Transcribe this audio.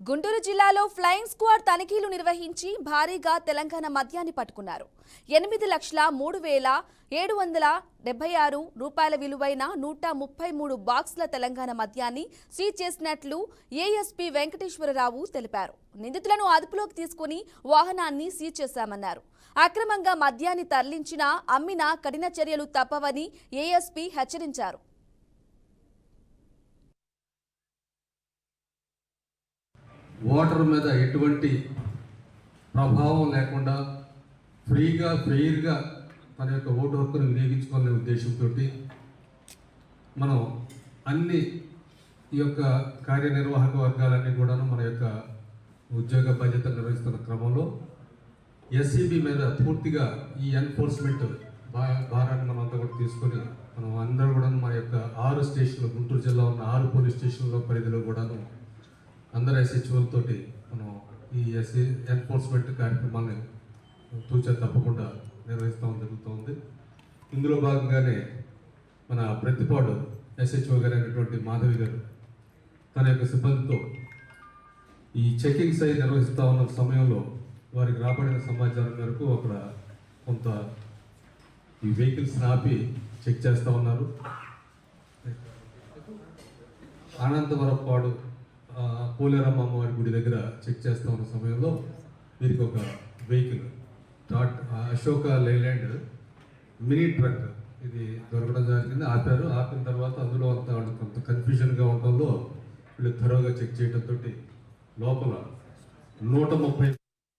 గుంటూరు జిల్లాలో flying squad తనిఖీలు నిర్వహించి భారీగా తెలంగాణ మద్యాన్ని పట్టుకున్నారు. 8,03,776 రూపాయల విలువైన 133 బాక్సుల తెలంగాణ మద్యాన్ని సీజ్ చేసినట్లు ఏఎస్పీ వెంకటేశ్వరరావు తెలిపారు. నిందితులను అదుపులోకి తీసుకుని వాహనాన్ని సీజ్ చేశామన్నారు. అక్రమంగా మద్యాన్ని తరలించినా అమ్మినా కఠిన చర్యలు తప్పవని ఏఎస్పీ హెచ్చరించారు. ఓటర్ మీద ఎటువంటి ప్రభావం లేకుండా ఫ్రీగా ఫెయిర్గా తన యొక్క ఓటు హక్కును వినియోగించుకోవాలనే ఉద్దేశంతో మనం అన్ని ఈ యొక్క కార్యనిర్వాహక వర్గాలన్నీ కూడాను మన యొక్క ఉద్యోగ బాధ్యతలు నిర్వహిస్తున్న క్రమంలో ఎస్సీబీ మీద పూర్తిగా ఈ ఎన్ఫోర్స్మెంట్ భారాన్ని మనం అంతా కూడా తీసుకొని మనం అందరూ కూడా మన యొక్క 6 స్టేషన్లు, గుంటూరు జిల్లా ఉన్న 6 పోలీస్ స్టేషన్ల పరిధిలో కూడాను అందరు ఎస్హెచ్ఓలతోటి మనం ఈ ఎన్ఫోర్స్మెంట్ కార్యక్రమాన్ని తూచా తప్పకుండా నిర్వహిస్తూ జరుగుతుంది. ఇందులో భాగంగానే మన ప్రతిపాడు ఎస్హెచ్ఓ గారు అయినటువంటి మాధవి గారు తన యొక్క సిబ్బందితో ఈ చెకింగ్స్ అయి నిర్వహిస్తూ ఉన్న సమయంలో వారికి రాబడిన సమాచారం మేరకు అక్కడ కొంత ఈ వెహికల్స్ని ఆపి చెక్ చేస్తూ ఉన్నారు. ఆనందవరపాడు పోలేరమ్మ అమ్మవారి గుడి దగ్గర చెక్ చేస్తూ ఉన్న సమయంలో వీరికి ఒక vehicle Ashoka Leyland mini truck ఇది దొరకడం జరిగింది. ఆపిన తర్వాత అందులో కొంత కన్ఫ్యూజన్గా ఉండడంలో వీళ్ళు త్వరగా చెక్ చేయడంతో లోపల 130